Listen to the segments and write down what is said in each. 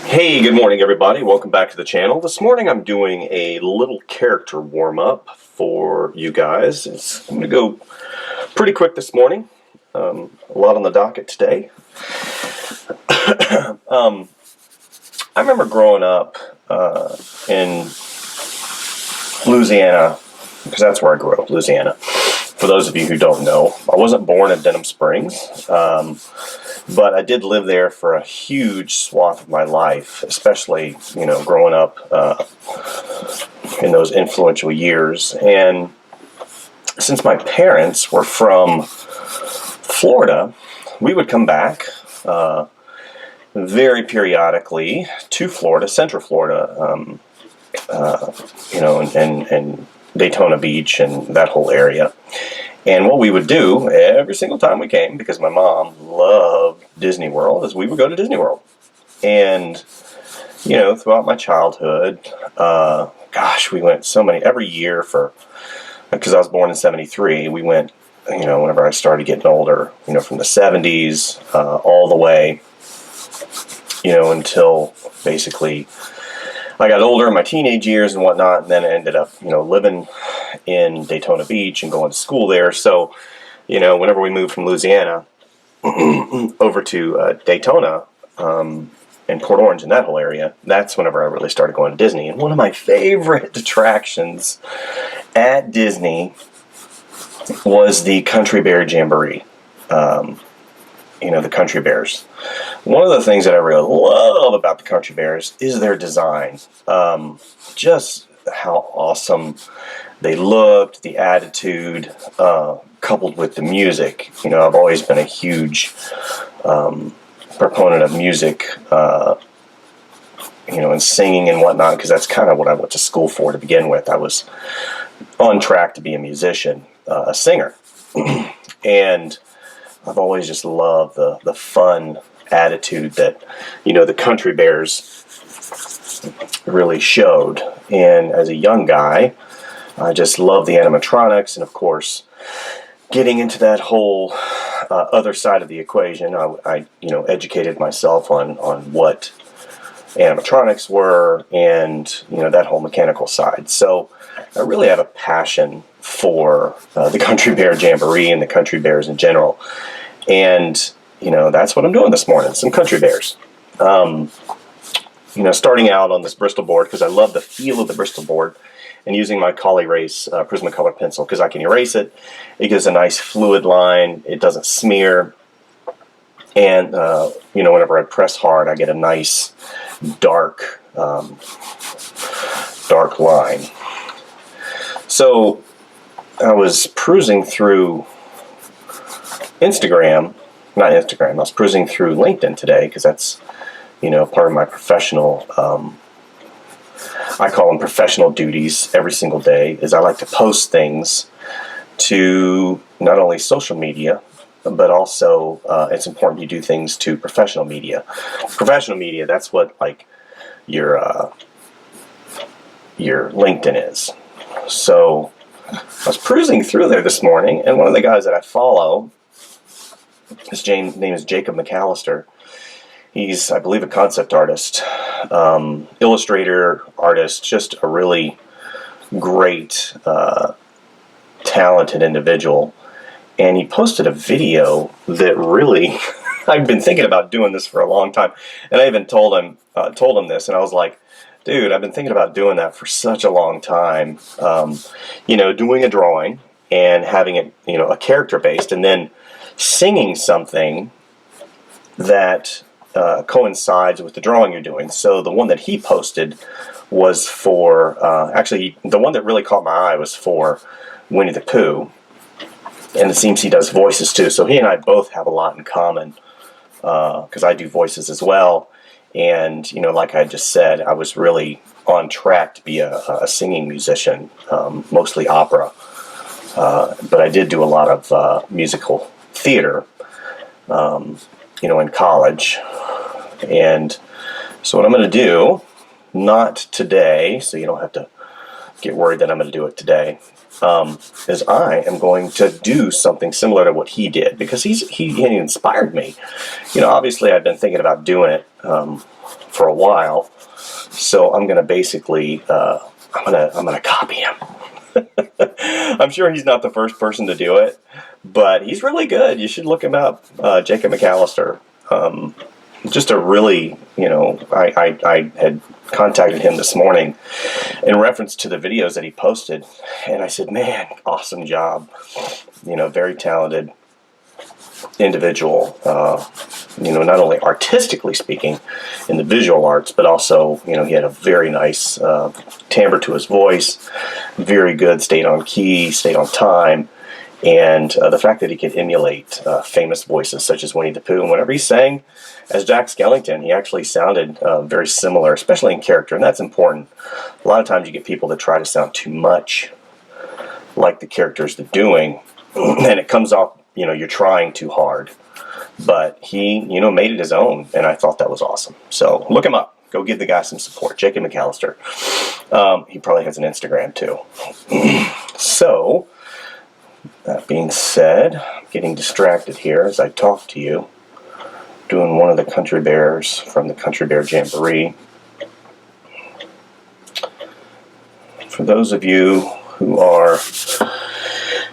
Hey, good morning everybody. Welcome back to the channel. This morning I'm doing a little character warm-up for you guys. I'm going to go pretty quick this morning. A lot on the docket today. I remember growing up in Louisiana, because that's where I grew up, Louisiana. For those of you who don't know, I wasn't born in Denham Springs, but I did live there for a huge swath of my life, especially, growing up in those influential years. And since my parents were from Florida, we would come back very periodically to Florida, Central Florida, and Daytona Beach and that whole area. And what we would do every single time we came, because my mom loved Disney World, is we would go to Disney World. And, throughout my childhood, we went so many, every year because I was born in 73, we went, whenever I started getting older, from the 70s all the way, until basically I got older in my teenage years and whatnot, and then I ended up, living in Daytona Beach and going to school there. So, whenever we moved from Louisiana over to Daytona and Port Orange and that whole area, that's whenever I really started going to Disney. And one of my favorite attractions at Disney was the Country Bear Jamboree. The Country Bears. One of the things that I really love about the Country Bears is their design. Just how awesome they looked, the attitude, coupled with the music. I've always been a huge proponent of music, and singing and whatnot, because that's kind of what I went to school for to begin with. I was on track to be a musician, a singer. And I've always just loved the fun attitude that, the Country Bears really showed. And as a young guy, I just loved the animatronics, and of course, getting into that whole other side of the equation, I educated myself on what animatronics were and, that whole mechanical side. So I really have a passion for the Country Bear Jamboree and the Country Bears in general. And, that's what I'm doing this morning, some Country Bears. Starting out on this Bristol board, because I love the feel of the Bristol board, and using my Collie Race Prismacolor pencil, because I can erase it. It gives a nice fluid line. It doesn't smear. And, whenever I press hard, I get a nice dark line. So I was perusing through I was perusing through LinkedIn today, because that's, part of my professional, I call them professional duties every single day, is I like to post things to not only social media, but also it's important you do things to professional media. Professional media, that's what your LinkedIn is. So I was perusing through there this morning, and one of the guys that I follow, his name is Jacob McAllister. He's, I believe, a concept artist, illustrator, artist, just a really great, talented individual. And he posted a video that really, I've been thinking about doing this for a long time. And I even told him this, and I was like, dude, I've been thinking about doing that for such a long time. Doing a drawing and having it, a character based, and then singing something that coincides with the drawing you're doing. So the one that he posted was for, actually, the one that really caught my eye was for Winnie the Pooh. And it seems he does voices too. So he and I both have a lot in common, because I do voices as well. And, like I just said, I was really on track to be a singing musician, mostly opera. But I did do a lot of musical theater, in college. And so what I'm going to do, not today, so you don't have to get worried that I'm going to do it today, is I am going to do something similar to what he did, because he inspired me. You know, obviously I've been thinking about doing it for a while, so I'm going to basically I'm gonna copy him. I'm sure he's not the first person to do it, but he's really good. You should look him up, Jacob McAllister. Just a really, you know, I had contacted him this morning in reference to the videos that he posted, and I said, man, awesome job. You know, very talented individual, you know, not only artistically speaking in the visual arts, but also, you know, he had a very nice timbre to his voice, very good, stayed on key, stayed on time, and the fact that he could emulate famous voices such as Winnie the Pooh, and whenever he sang as Jack Skellington, he actually sounded very similar, especially in character, and that's important. A lot of times you get people that try to sound too much like the characters they're doing, and it comes off, you know, you're trying too hard. But he, you know, made it his own, and I thought that was awesome. So look him up. Go give the guy some support. Jacob McAllister. He probably has an Instagram too. So, that being said, I'm getting distracted here as I talk to you, doing one of the Country Bears from the Country Bear Jamboree. For those of you who are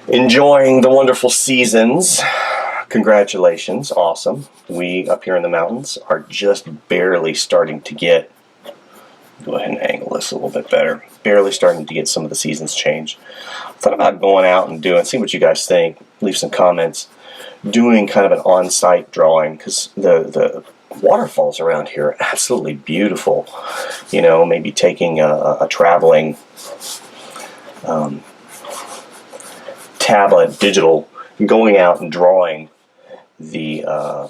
enjoying the wonderful seasons, congratulations, awesome. We up here in the mountains are just barely starting to get, go ahead and angle this a little bit better, barely starting to get some of the seasons changed. I thought about going out and doing, see what you guys think, leave some comments, doing kind of an on-site drawing, because the waterfalls around here are absolutely beautiful. You know, maybe taking a traveling tablet, digital, going out and drawing the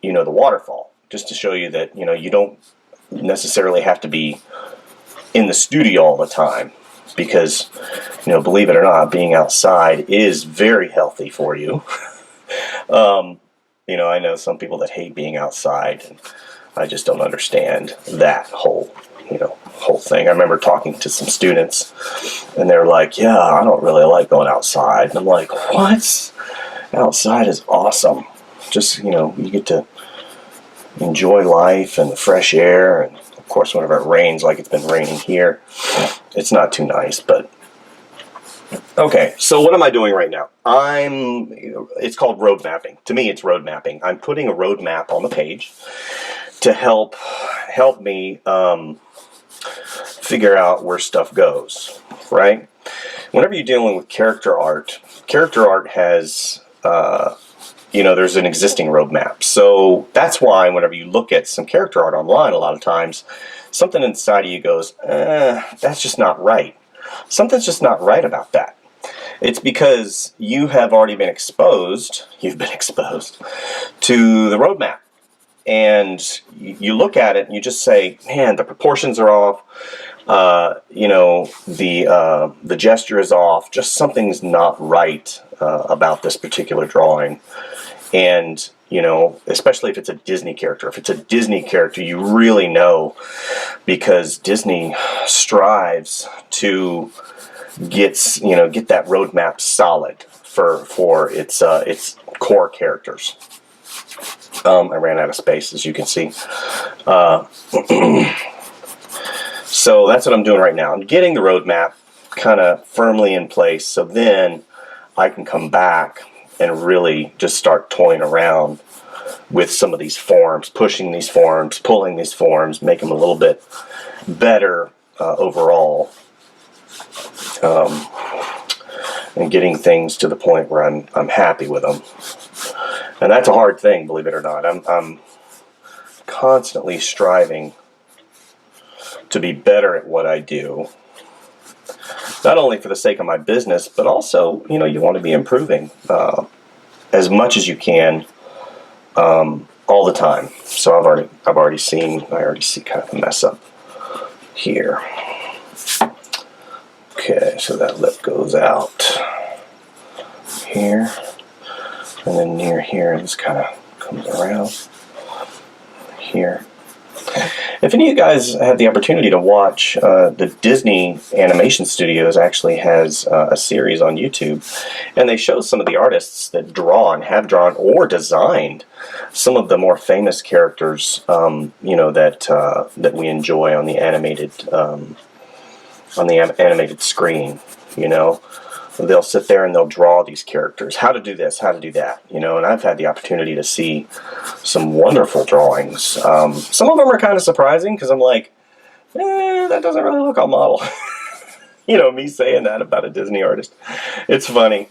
you know, the waterfall, just to show you that, you know, you don't necessarily have to be in the studio all the time, because, you know, believe it or not, being outside is very healthy for you. You know, I know some people that hate being outside, and I just don't understand that whole, you know, whole thing. I remember talking to some students, and they're like, yeah, I don't really like going outside. And I'm like, what? Outside is awesome. Just, you know, you get to enjoy life and the fresh air, and of course whenever it rains, like it's been raining here, it's not too nice. But okay, so what am I doing right now? It's called road mapping. To me, it's road mapping. I'm putting a road map on the page to help me figure out where stuff goes, right? Whenever you're dealing with character art has you know, there's an existing roadmap. So that's why whenever you look at some character art online, a lot of times, something inside of you goes, that's just not right. Something's just not right about that. It's because you have already been exposed, you've been exposed to the roadmap. And you look at it and you just say, man, the proportions are off. You know, the gesture is off. Just something's not right about this particular drawing. And, you know, especially if it's a Disney character. If it's a Disney character, you really know, because Disney strives to get that roadmap solid for its core characters. I ran out of space, as you can see. So that's what I'm doing right now. I'm getting the roadmap kind of firmly in place, so then I can come back and really just start toying around with some of these forms, pushing these forms, pulling these forms, make them a little bit better overall, and getting things to the point where I'm happy with them. And that's a hard thing, believe it or not. I'm constantly striving to be better at what I do, not only for the sake of my business, but also, you know, you want to be improving as much as you can all the time. So I already see kind of a mess up here. Okay, so that lip goes out here, and then near here, this kind of comes around here. If any of you guys have the opportunity to watch, the Disney Animation Studios actually has a series on YouTube, and they show some of the artists that draw and have drawn or designed some of the more famous characters, you know, that we enjoy on the animated screen. You know, they'll sit there and they'll draw these characters, how to do this, how to do that, you know, and I've had the opportunity to see some wonderful drawings. Some of them are kind of surprising because I'm like, that doesn't really look on model. You know, me saying that about a Disney artist. It's funny.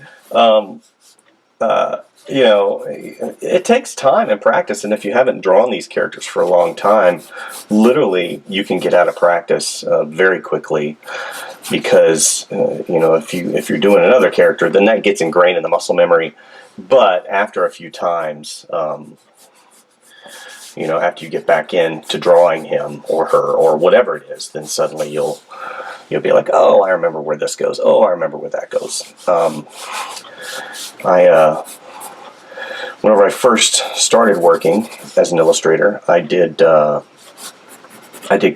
You know, it takes time and practice, and if you haven't drawn these characters for a long time, literally you can get out of practice very quickly, because you know, if you're doing another character, then that gets ingrained in the muscle memory. But after a few times, you know, after you get back into drawing him or her or whatever it is, then suddenly you'll be like, oh, I remember where this goes. Oh, I remember where that goes. Whenever I first started working as an illustrator, I did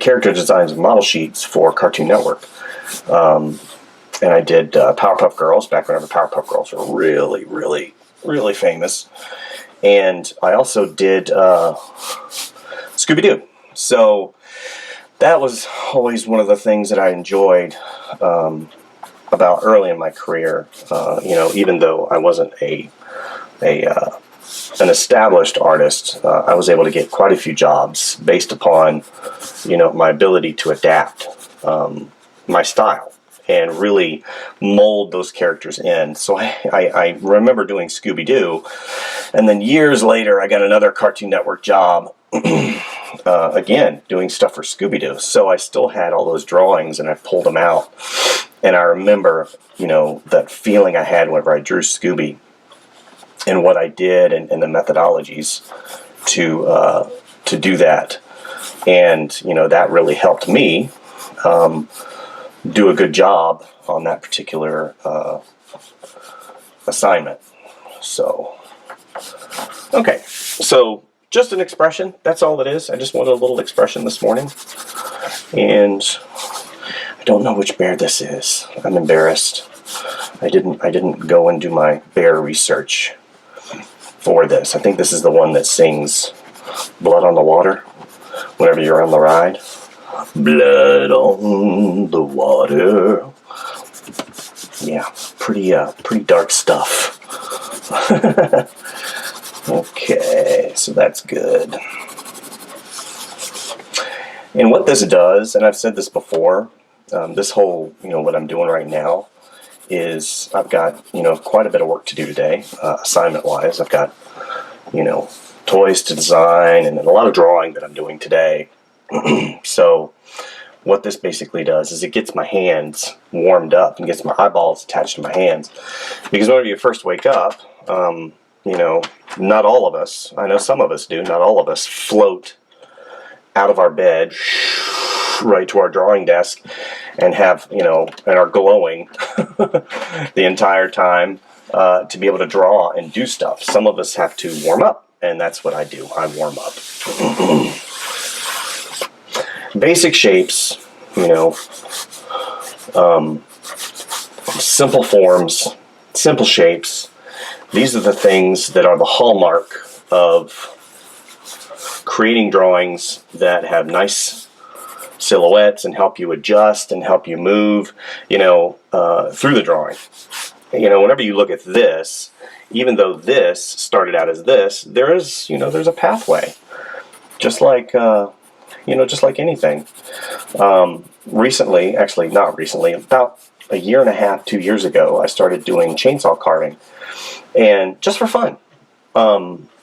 character designs and model sheets for Cartoon Network, and I did Powerpuff Girls back whenever Powerpuff Girls were really, really, really famous, and I also did Scooby-Doo. So that was always one of the things that I enjoyed about early in my career. You know, even though I wasn't an established artist, I was able to get quite a few jobs based upon, you know, my ability to adapt my style and really mold those characters in. So I remember doing Scooby-Doo, and then years later I got another Cartoon Network job, again, doing stuff for Scooby-Doo. So I still had all those drawings, and I pulled them out, and I remember, you know, that feeling I had whenever I drew Scooby, and what I did, and the methodologies to do that. And, you know, that really helped me do a good job on that particular assignment. So, okay, so just an expression, that's all it is. I just wanted a little expression this morning. And I don't know which bear this is. I'm embarrassed. I didn't go and do my bear research for this. I think this is the one that sings Blood on the Water whenever you're on the ride. Blood on the water. Yeah, pretty dark stuff. Okay, so that's good. And what this does, and I've said this before, this whole, you know, what I'm doing right now is I've got, you know, quite a bit of work to do today, assignment-wise. I've got, you know, toys to design and a lot of drawing that I'm doing today. So what this basically does is it gets my hands warmed up and gets my eyeballs attached to my hands. Because whenever you first wake up, you know, not all of us, I know some of us do, not all of us float out of our bed right to our drawing desk and have, you know, and are glowing the entire time to be able to draw and do stuff. Some of us have to warm up, and that's what I do. I warm up. Basic shapes, you know, simple forms, simple shapes. These are the things that are the hallmark of creating drawings that have nice silhouettes and help you adjust and help you move, you know, through the drawing. You know, whenever you look at this, even though this started out as this, there is, you know, there's a pathway, just like, you know, just like anything. Recently, actually not recently, about a year and a half, 2 years ago, I started doing chainsaw carving, and just for fun.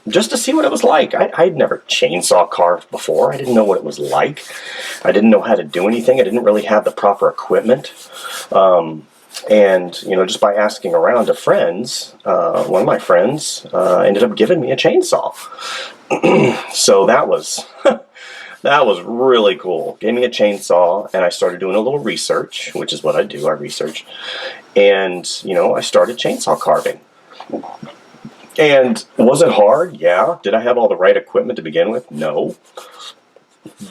Just to see what it was like. I'd never chainsaw carved before. I didn't know what it was like. I didn't know how to do anything. I didn't really have the proper equipment. And, you know, just by asking around to friends, one of my friends ended up giving me a chainsaw. So that was that was really cool. Gave me a chainsaw, and I started doing a little research, which is what I do. I research. And, you know, I started chainsaw carving. And was it hard? Yeah. Did I have all the right equipment to begin with? No.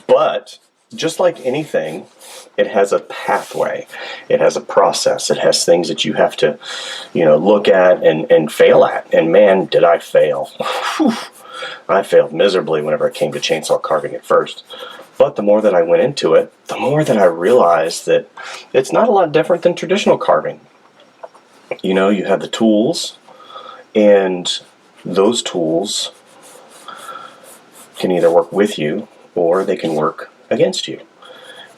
But just like anything, it has a pathway. It has a process. It has things that you have to, look at and fail at. And man, did I fail. Whew. I failed miserably whenever it came to chainsaw carving at first. But the more that I went into it, the more that I realized that it's not a lot different than traditional carving. You have the tools, and those tools can either work with you or they can work against you.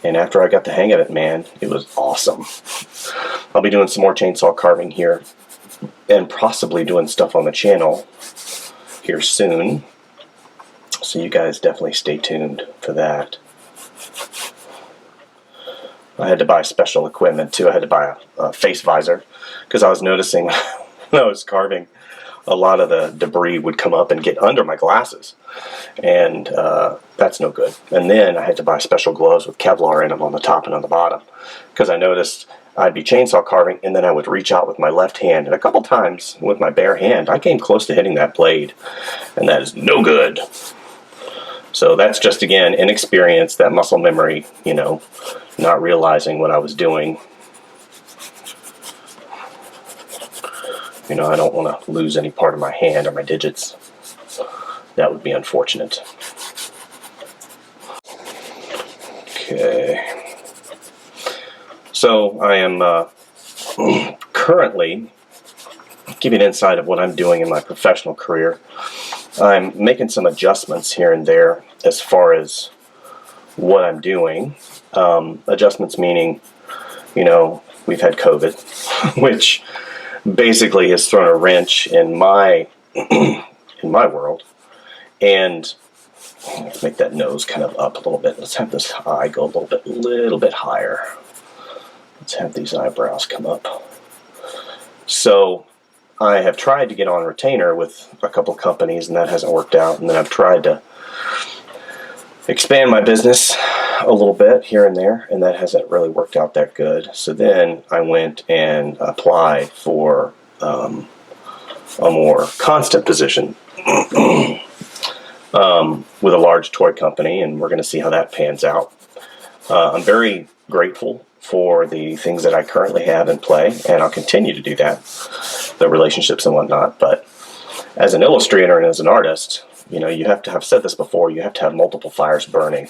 And after I got the hang of it, man, it was awesome. I'll be doing some more chainsaw carving here and possibly doing stuff on the channel here soon. So you guys definitely stay tuned for that. I had to buy special equipment too. I had to buy a face visor because I was noticing when I was carving, a lot of the debris would come up and get under my glasses, and that's no good. And then I had to buy special gloves with Kevlar in them on the top and on the bottom, because I noticed I'd be chainsaw carving and then I would reach out with my left hand, and a couple times with my bare hand I came close to hitting that blade, and that is no good. So that's just, again, inexperience, that muscle memory, not realizing what I was doing. I don't want to lose any part of my hand or my digits. That would be unfortunate. Okay. So I am currently giving insight of what I'm doing in my professional career. I'm making some adjustments here and there as far as what I'm doing. Adjustments meaning, we've had COVID, which basically has thrown a wrench in my world. And let's make that nose kind of up a little bit. Let's have this eye go a little bit higher. Let's have these eyebrows come up. So I have tried to get on retainer with a couple of companies, and that hasn't worked out. And then I've tried to expand my business a little bit here and there, and that hasn't really worked out that good. So then I went and applied for a more constant position with a large toy company, and we're going to see how that pans out. I'm very grateful for the things that I currently have in play, and I'll continue to do that, the relationships and whatnot. But as an illustrator and as an artist, you have to have said this before, you have to have multiple fires burning.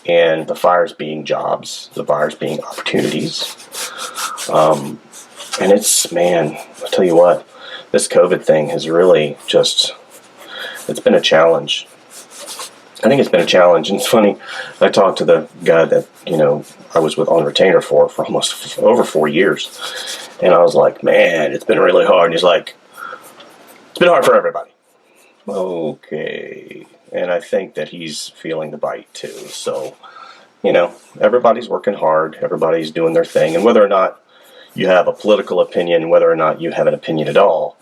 And the fires being jobs, the fires being opportunities. And it's, man, I'll tell you what, this COVID thing has really just, it's been a challenge. I think it's been a challenge. And it's funny, I talked to the guy that, I was with on retainer for almost over 4 years. And I was like, man, it's been really hard. And he's like, it's been hard for everybody. Okay. And I think that he's feeling the bite too. So, everybody's working hard. Everybody's doing their thing. And whether or not you have a political opinion, whether or not you have an opinion at all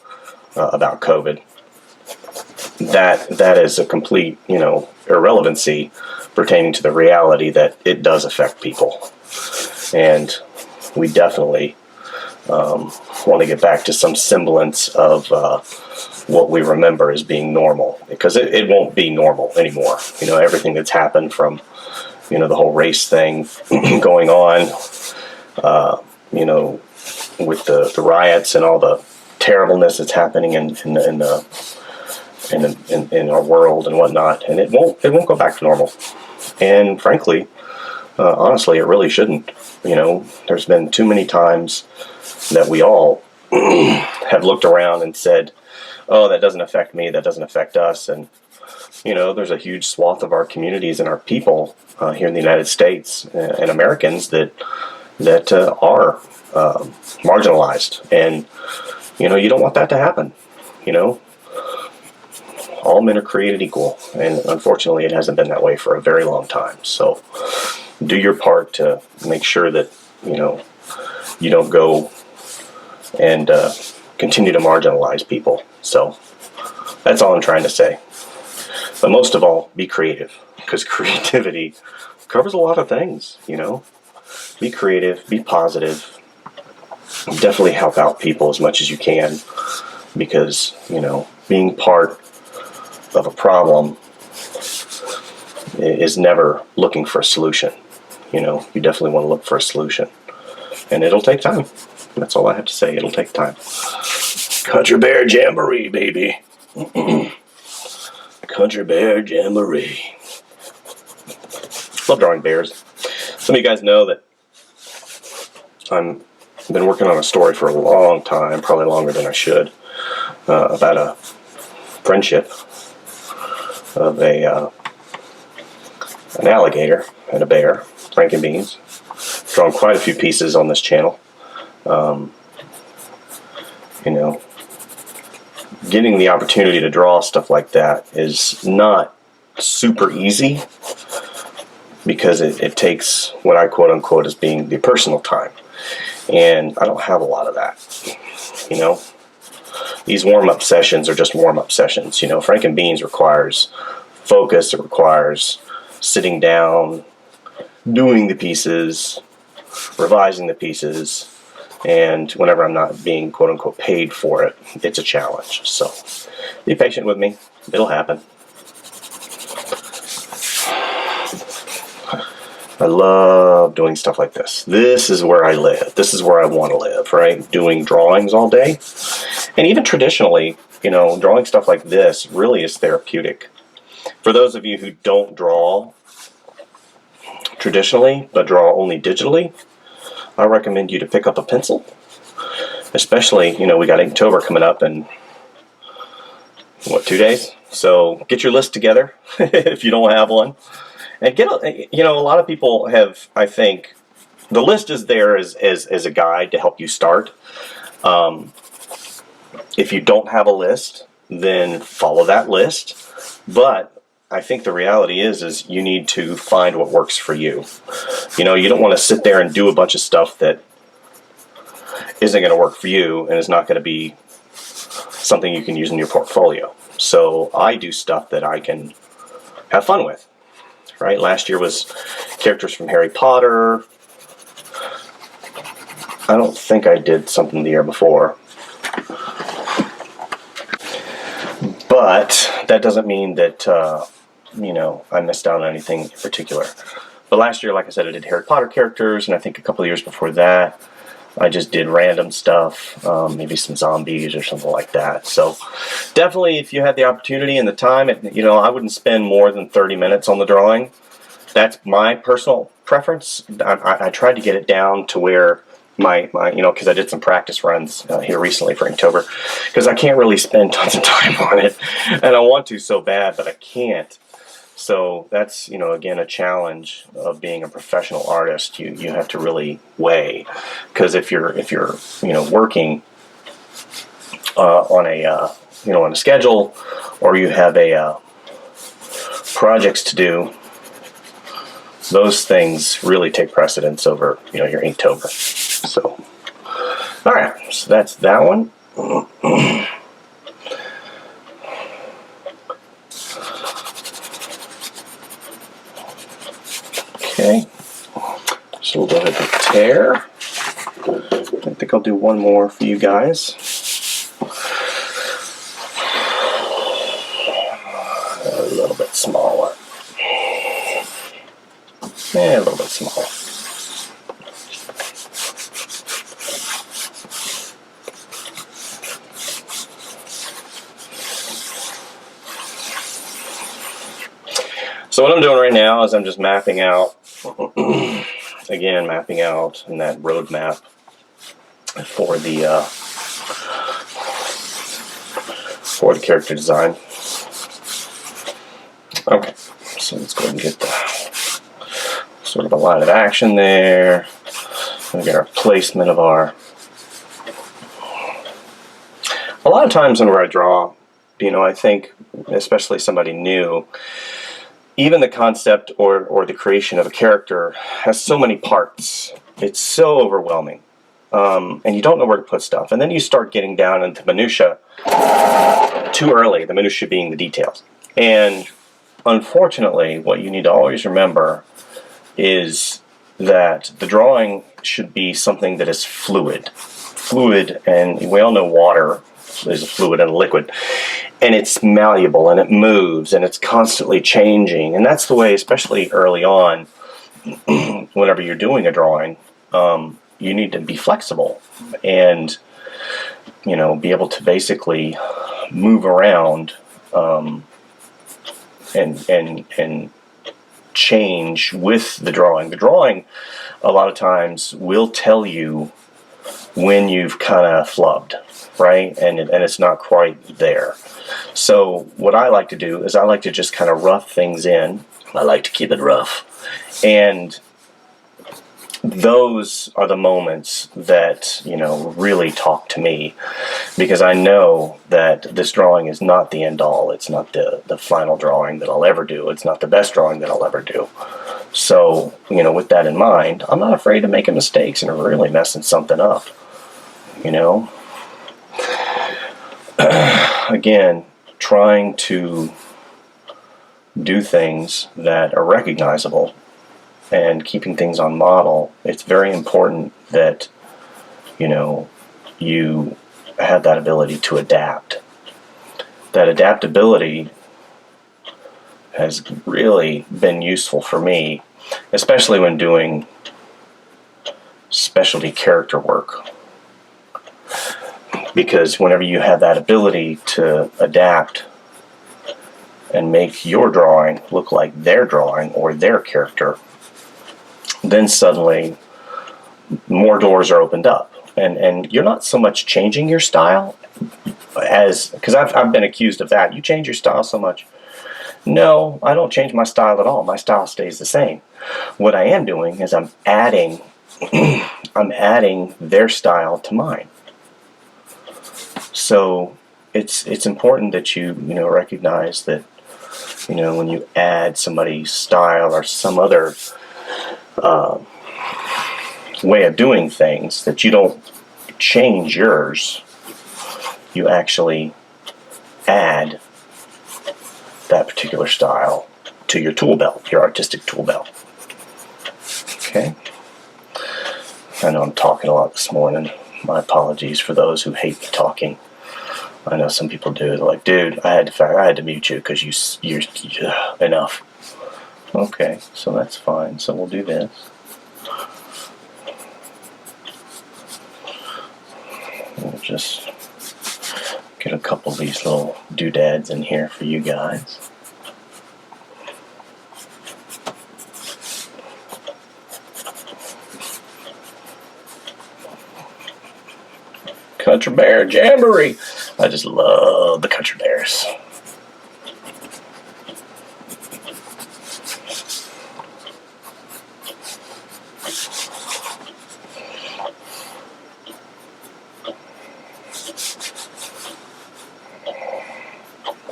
about COVID, that is a complete, irrelevancy pertaining to the reality that it does affect people. And we definitely want to get back to some semblance of what we remember as being normal, because it won't be normal anymore. Everything that's happened from, the whole race thing going on, with the riots and all the terribleness that's happening in our world and whatnot, and it won't go back to normal. And frankly, honestly, it really shouldn't. There's been too many times that we all have looked around and said, oh, that doesn't affect me, that doesn't affect us. And there's a huge swath of our communities and our people here in the United States and Americans that are marginalized, and you don't want that to happen. All men are created equal, and unfortunately it hasn't been that way for a very long time. So do your part to make sure that you don't go and continue to marginalize people. So that's all I'm trying to say. But most of all, be creative, because creativity covers a lot of things. Be creative, be positive, definitely help out people as much as you can, because being part of a problem is never looking for a solution. You know, you definitely want to look for a solution. And it'll take time. That's all I have to say. It'll take time. Country Bear Jamboree, baby. Country Bear Jamboree. Love drawing bears. Some of you guys know that I've been working on a story for a long time, probably longer than I should, about a friendship of an alligator and a bear, Frank and Beans. Drawn quite a few pieces on this channel. You know, getting the opportunity to draw stuff like that is not super easy, because it takes what I quote unquote as being the personal time, and I don't have a lot of that. You know, these warm-up sessions are just warm-up sessions. You know, Frank and Beans requires focus. It requires sitting down, doing the pieces, revising the pieces, and whenever I'm not being quote unquote paid for it, it's a challenge. So be patient with me. It'll happen. I love doing stuff like this. This is where I live. This is where I want to live, right? Doing drawings all day. And even traditionally, you know, drawing stuff like this really is therapeutic. For those of you who don't draw traditionally, but draw only digitally, I recommend you to pick up a pencil. Especially, you know, we got Inktober coming up in, what, 2 days? So get your list together if you don't have one. And you know, a lot of people have, I think, the list is there as a guide to help you start. If you don't have a list, then follow that list. But I think the reality is you need to find what works for you. You know, you don't want to sit there and do a bunch of stuff that isn't going to work for you and is not going to be something you can use in your portfolio. So I do stuff that I can have fun with. Right? Last year was characters from Harry Potter. I don't think I did something the year before. But that doesn't mean that, you know, I missed out on anything in particular. But last year, like I said, I did Harry Potter characters, and I think a couple of years before that, I just did random stuff, maybe some zombies or something like that. So definitely, if you had the opportunity and the time, you know, I wouldn't spend more than 30 minutes on the drawing. That's my personal preference. I tried to get it down to where my you know, because I did some practice runs here recently for Inktober, because I can't really spend tons of time on it, and I want to so bad, but I can't. So that's, you know, again, a challenge of being a professional artist. You have to really weigh, because if you're you know, working on a you know, on a schedule, or you have a projects to do, those things really take precedence over, you know, your Inktober. So, all right, so that's that one. Okay, just a little bit of a tear. I think I'll do one more for you guys. A little bit smaller. Yeah, a little bit smaller. So what I'm doing right now is I'm just mapping out, again, mapping out in that roadmap for the character design. Okay, so let's go ahead and get the sort of a line of action there. We get our placement of our. A lot of times whenever I draw, you know, I think, especially somebody new, even the concept or the creation of a character has so many parts. It's so overwhelming. And you don't know where to put stuff. And then you start getting down into minutia too early, the minutia being the details. And unfortunately, what you need to always remember is that the drawing should be something that is fluid. Fluid, and we all know water is a fluid and a liquid, and it's malleable and it moves and it's constantly changing. And that's the way, especially early on, whenever you're doing a drawing, you need to be flexible and, you know, be able to basically move around and change with the drawing. The drawing, a lot of times, will tell you when you've kind of flubbed, right? And it's not quite there. So what I like to do is I like to just kind of rough things in. I like to keep it rough. And those are the moments that, you know, really talk to me, because I know that this drawing is not the end all. It's not the final drawing that I'll ever do. It's not the best drawing that I'll ever do. So, you know, with that in mind, I'm not afraid of making mistakes and really messing something up, you know. Again, trying to do things that are recognizable and keeping things on model. It's very important that, you know, you have that ability to adapt. That adaptability has really been useful for me, especially when doing specialty character work. Because whenever you have that ability to adapt and make your drawing look like their drawing or their character, then suddenly more doors are opened up. And you're not so much changing your style as, because I've been accused of that. You change your style so much. No, I don't change my style at all. My style stays the same. What I am doing is I'm adding I'm adding their style to mine. So it's important that you know, recognize that, you know, when you add somebody's style or some other way of doing things, that you don't change yours. You actually add that particular style to your tool belt, your artistic tool belt. Okay? I know I'm talking a lot this morning. My apologies for those who hate me talking. I know some people do. They're like, dude, I had to mute you because you're enough. Okay, so that's fine. So we'll do this. We'll just get a couple of these little doodads in here for you guys. Country Bear Jamboree. I just love the Country Bears.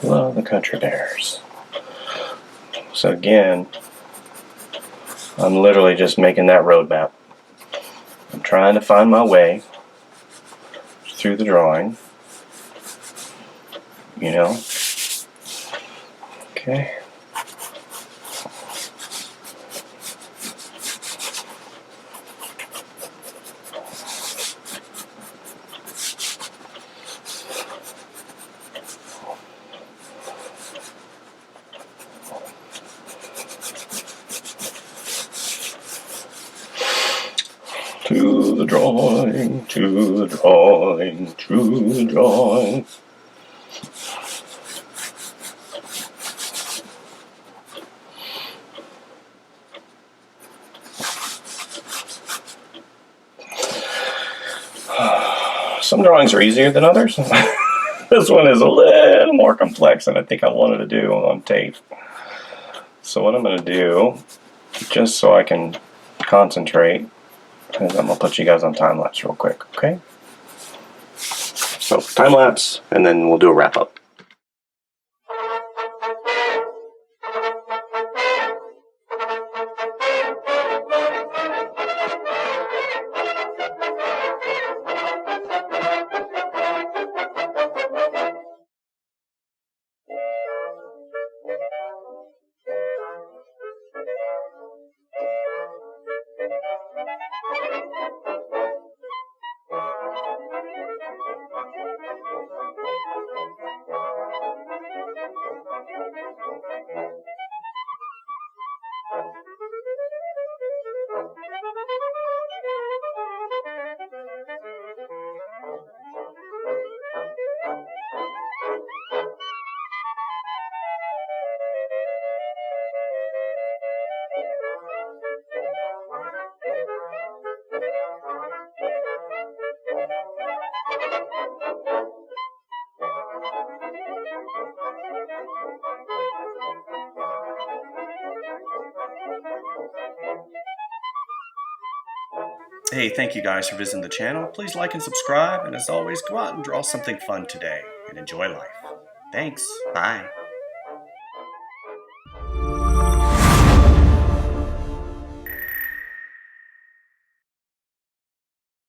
Love the Country Bears. So again, I'm literally just making that roadmap. I'm trying to find my way through the drawing, you know. Okay. To the drawing, to the drawing, to the drawing. Some drawings are easier than others. This one is a little more complex than I think I wanted to do on tape. So what I'm going to do, just so I can concentrate, is I'm going to put you guys on time lapse real quick, okay? So time lapse, and then we'll do a wrap up. Hey, thank you guys for visiting the channel. Please like and subscribe, and as always, go out and draw something fun today and enjoy life. Thanks. Bye.